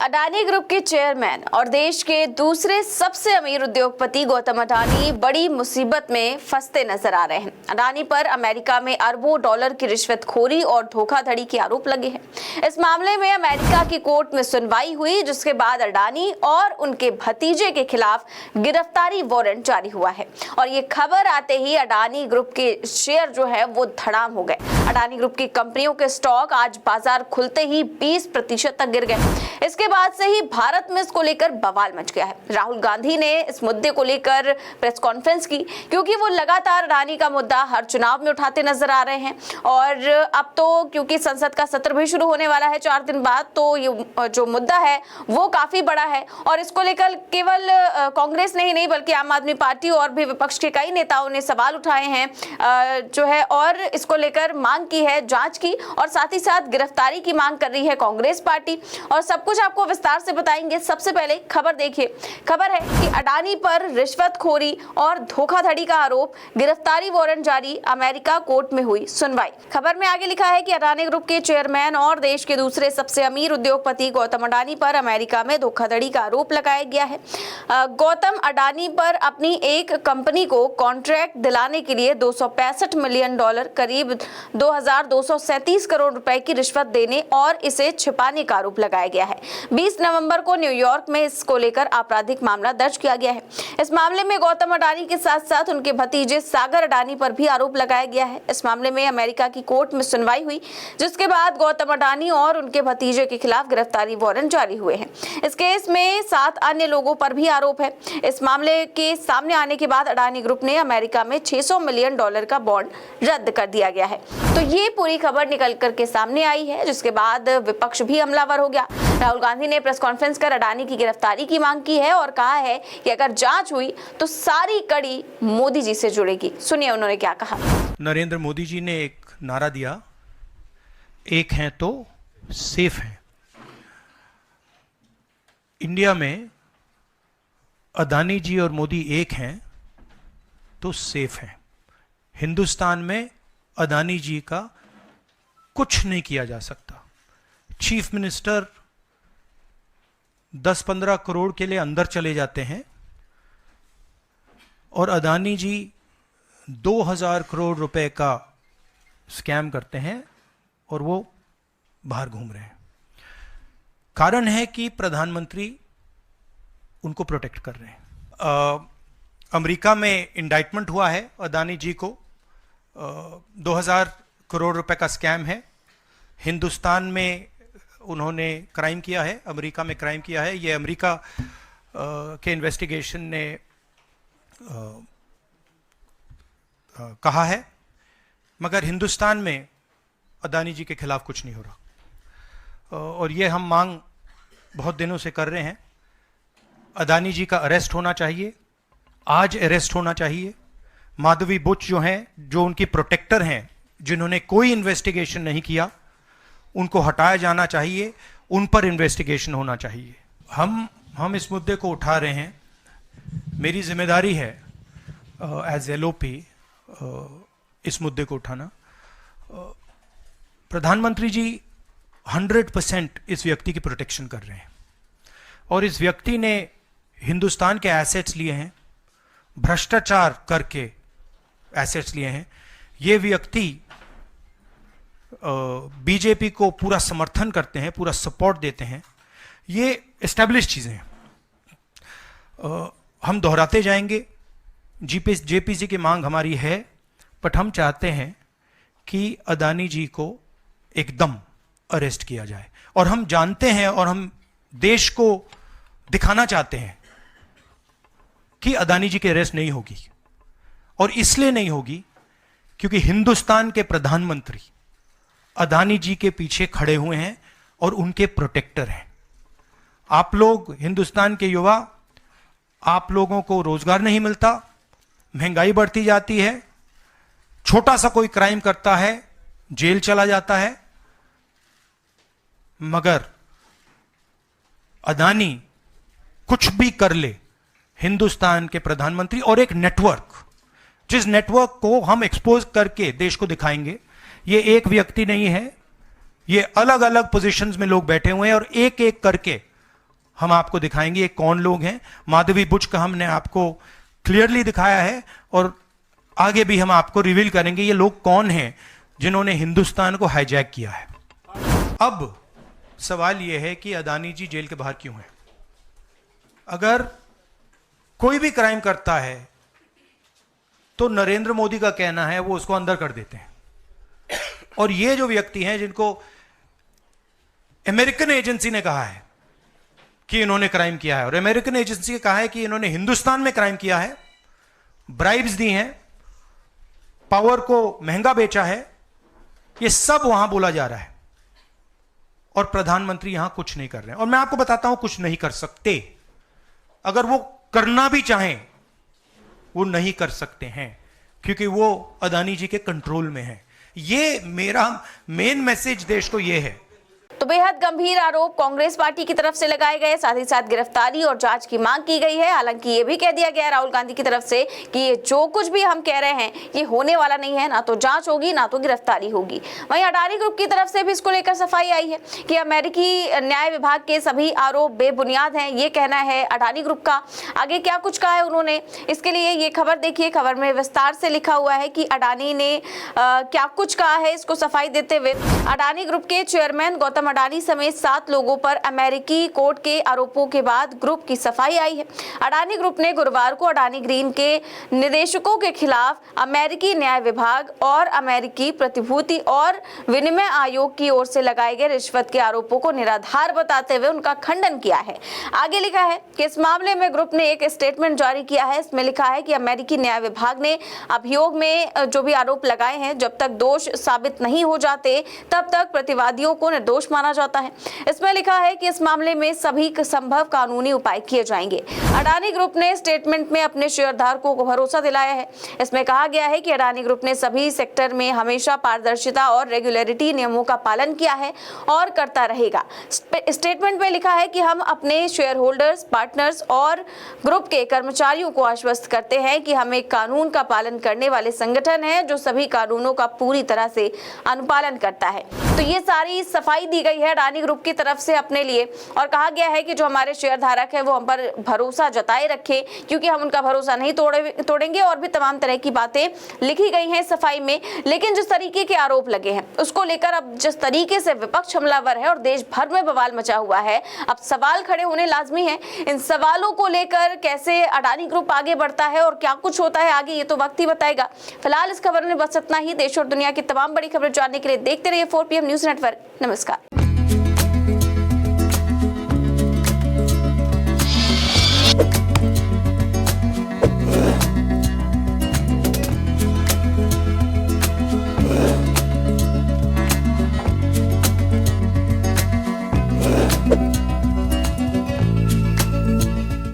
Adani group के chairman और देश के दूसरे सबसे अमीर उद्योगपति गौतम अडानी बड़ी मुसीबत में फंसते नजर आ रहे हैं। अडानी पर अमेरिका में अरबों डॉलर की रिश्वतखोरी और धोखाधड़ी के आरोप लगे हैं। इस मामले में अमेरिका की कोर्ट में सुनवाई हुई, जिसके बाद अडानी और उनके भतीजे के खिलाफ गिरफ्तारी वारंट जारी हुआ है। और ये खबर आते ही अडानी ग्रुप के शेयर जो है वो धड़ाम हो गए। अडानी ग्रुप की कंपनियों के स्टॉक आज बाजार खुलते ही 20% तक गिर गए। इसके बाद से ही भारत में इसको लेकर बवाल मच गया है। राहुल गांधी ने इस मुद्दे को लेकर प्रेस कॉन्फ्रेंस की, क्योंकि वो लगातार अडानी का मुद्दा हर चुनाव में उठाते नजर आ रहे हैं। और अब तो क्योंकि संसद का सत्र भी शुरू होने वाला है 4 दिन बाद, तो ये जो मुद्दा है वो काफी बड़ा है। और इसको लेकर केवल कांग्रेस ने ही नहीं बल्कि आम आदमी पार्टी और भी विपक्ष के कई नेताओं ने सवाल उठाए हैं जो है, और इसको लेकर मांग की है जांच की, और साथ ही साथ गिरफ्तारी की मांग कर रही है कांग्रेस पार्टी। और सब कुछ आपको विस्तार से बताएंगे। सबसे पहले खबर देखिए। खबर है कि अडानी पर रिश्वतखोरी और धोखाधड़ी का आरोप, गिरफ्तारी वारंट जारी, अमेरिका कोर्ट में हुई सुनवाई। खबर में आगे लिखा है कि अडानी ग्रुप के चेयरमैन और देश के दूसरे सबसे अमीर उद्योगपति गौतम अडानी पर अमेरिका में धोखाधड़ी का आरोप लगाया गया है। गौतम अडानी पर अपनी एक कंपनी को कॉन्ट्रैक्ट दिलाने के लिए $265 मिलियन करीब 2237 करोड़ रुपए की रिश्वत देने और इसे छिपाने का आरोप लगाया गया है। 20 नवंबर को न्यूयॉर्क में इसको लेकर आपराधिक मामला दर्ज किया गया है। इस मामले में गौतम अडानी के साथ साथ उनके भतीजे सागर अडानी पर भी आरोप लगाया गया है। इस मामले में अमेरिका की कोर्ट में सुनवाई हुई, जिसके बाद गौतम अडानी और उनके भतीजे के खिलाफ गिरफ्तारी वारंट जारी हुए हैं। इस केस में 7 अन्य लोगों पर भी आरोप है। इस मामले के सामने आने के बाद अडानी ग्रुप ने अमेरिका में $600 मिलियन का बॉन्ड रद्द कर दिया गया है। तो ये पूरी खबर निकल करके सामने आई है, जिसके बाद विपक्ष भी हमलावर हो गया। राहुल गांधी ने प्रेस कॉन्फ्रेंस कर अडानी की गिरफ्तारी की मांग की है और कहा है कि अगर जांच हुई तो सारी कड़ी मोदी जी से जुड़ेगी। सुनिए उन्होंने क्या कहा। नरेंद्र मोदी जी ने एक नारा दिया, एक हैं तो सेफ हैं। इंडिया में अडानी जी और मोदी एक हैं तो सेफ हैं। हिंदुस्तान में अडानी जी का कुछ नहीं किया जा सकता। चीफ मिनिस्टर 10-15 करोड़ के लिए अंदर चले जाते हैं और अडानी जी 2000 करोड़ रुपए का स्कैम करते हैं और वो बाहर घूम रहे हैं। कारण है कि प्रधानमंत्री उनको प्रोटेक्ट कर रहे हैं। अमेरिका में इंडाइटमेंट हुआ है अडानी जी को, 2000 करोड़ रुपए का स्कैम है। हिंदुस्तान में उन्होंने क्राइम किया है, अमेरिका में क्राइम किया है। ये अमेरिका के इन्वेस्टिगेशन ने कहा है, मगर हिंदुस्तान में अडानी जी के खिलाफ कुछ नहीं हो रहा। और ये हम मांग बहुत दिनों से कर रहे हैं। अडानी जी का अरेस्ट होना चाहिए, आज अरेस्ट होना चाहिए। माधवी बुच जो हैं, जो उनकी प्रोटेक्टर हैं, जिन्होंने कोई इन्वेस्टिगेशन नहीं किया, उनको हटाया जाना चाहिए, उन पर इन्वेस्टिगेशन होना चाहिए। हम इस मुद्दे को उठा रहे हैं। मेरी जिम्मेदारी है एज एलओपी इस मुद्दे को उठाना। प्रधानमंत्री जी 100% इस व्यक्ति की प्रोटेक्शन कर रहे हैं और इस व्यक्ति ने हिंदुस्तान के एसेट्स लिए हैं, भ्रष्टाचार करके एसेट्स लिए हैं। ये व्यक्ति बीजेपी को पूरा समर्थन करते हैं, पूरा सपोर्ट देते हैं। ये एस्टैब्लिश चीजें हैं। हम दोहराते जाएंगे। जेपीसी की मांग हमारी है, बट हम चाहते हैं कि अडानी जी को एकदम अरेस्ट किया जाए। और हम जानते हैं और हम देश को दिखाना चाहते हैं कि अडानी जी की अरेस्ट नहीं होगी। और इसलिए नहीं होगी क्योंकि हिंदुस्तान के प्रधानमंत्री अडानी जी के पीछे खड़े हुए हैं और उनके प्रोटेक्टर हैं। आप लोग, हिंदुस्तान के युवा, आप लोगों को रोजगार नहीं मिलता, महंगाई बढ़ती जाती है, छोटा सा कोई क्राइम करता है जेल चला जाता है, मगर अडानी कुछ भी कर ले, हिंदुस्तान के प्रधानमंत्री और एक नेटवर्क, जिस नेटवर्क को हम एक्सपोज करके देश को दिखाएंगे। ये एक व्यक्ति नहीं है, ये अलग अलग पोजीशंस में लोग बैठे हुए हैं और एक एक करके हम आपको दिखाएंगे ये कौन लोग हैं। माधवी बुच का हमने आपको क्लियरली दिखाया है और आगे भी हम आपको रिवील करेंगे ये लोग कौन हैं जिन्होंने हिंदुस्तान को हाईजैक किया है। अब सवाल यह है कि अदानी जी जेल के बाहर क्यों हैं? अगर कोई भी क्राइम करता है तो नरेंद्र मोदी का कहना है वो उसको अंदर कर देते हैं, और ये जो व्यक्ति हैं जिनको अमेरिकन एजेंसी ने कहा है कि इन्होंने क्राइम किया है, और अमेरिकन एजेंसी ने कहा है कि इन्होंने हिंदुस्तान में क्राइम किया है, ब्राइब्स दी हैं, पावर को महंगा बेचा है, ये सब वहां बोला जा रहा है और प्रधानमंत्री यहां कुछ नहीं कर रहे हैं। और मैं आपको बताता हूं कुछ नहीं कर सकते। अगर वो करना भी चाहें वो नहीं कर सकते हैं क्योंकि वो अदानी जी के कंट्रोल में है। ये मेरा मेन मैसेज देश को ये है। तो बेहद गंभीर आरोप कांग्रेस पार्टी की तरफ से लगाए गए, साथ ही साथ गिरफ्तारी और जांच की मांग की गई है। हालांकि ये भी कह दिया गया है राहुल गांधी की तरफ से कि ये जो कुछ भी हम कह रहे हैं ये होने वाला नहीं है, ना तो जांच होगी ना तो गिरफ्तारी होगी। वहीं अडानी ग्रुप की तरफ से भी इसको लेकर सफाई आई है कि अमेरिकी न्याय विभाग के सभी आरोप बेबुनियाद हैं, ये कहना है अडानी ग्रुप का। आगे क्या कुछ कहा है उन्होंने, इसके लिए ये खबर देखिए। खबर में विस्तार से लिखा हुआ है कि अडानी ने क्या कुछ कहा है, इसको सफाई देते हुए अडानी ग्रुप के चेयरमैन गौतम अडानी समेत 7 लोगों पर अमेरिकी कोर्ट के आरोपों के बाद ग्रुप की सफाई आई है। अडानी ग्रुप ने गुरुवार को अडानी ग्रीन के निदेशकों के खिलाफ अमेरिकी न्याय विभाग और अमेरिकी प्रतिभूति और विनिमय आयोग की ओर से लगाए गए रिश्वत के आरोपों को निराधार बताते हुए उनका खंडन किया है। आगे लिखा है कि इस मामले में ग्रुप ने एक स्टेटमेंट जारी किया है। इसमें लिखा है कि अमेरिकी न्याय विभाग ने अभियोग में जो भी आरोप लगाए हैं, जब तक दोष साबित नहीं हो जाते तब तक प्रतिवादियों को निर्दोष माना जाता है। इसमें लिखा है कि इस मामले में सभी संभव कानूनी उपाय किए जाएंगे। अडानी ग्रुप ने स्टेटमेंट में अपने शेयरधारकों को भरोसा दिलाया है। इसमें कहा गया है कि अडानी ग्रुप ने सभी सेक्टर में हमेशा पारदर्शिता और रेगुलरिटी नियमों का पालन किया है और करता रहेगा। स्टेटमेंट में लिखा है कि हम अपने शेयर होल्डर्स, पार्टनर्स और ग्रुप के कर्मचारियों को आश्वस्त करते हैं कि हम एक कानून का पालन करने वाले संगठन हैं जो सभी कानूनों का पूरी तरह से अनुपालन करता है। तो ये सारी सफाई दी गई है अडानी ग्रुप की तरफ से अपने लिए, और कहा गया है कि जो हमारे शेयर धारक है वो हम पर भरोसा जताए रखे, क्योंकि हम उनका भरोसा नहीं तोड़ेंगे। और भी तमाम तरह की बातें लिखी गई हैं सफाई में। लेकिन जिस तरीके के आरोप लगे हैं उसको लेकर अब जिस तरीके से विपक्ष हमलावर है और देश भर में बवाल मचा हुआ है, अब सवाल खड़े होने लाजमी है। इन सवालों को लेकर कैसे अडानी ग्रुप आगे बढ़ता है और क्या कुछ होता है आगे, ये तो वक्त ही बताएगा। फिलहाल इस खबर में बस इतना ही। देश और दुनिया की तमाम बड़ी खबरें जानने के लिए देखते रहिए 4PM न्यूज नेटवर्क। नमस्कार।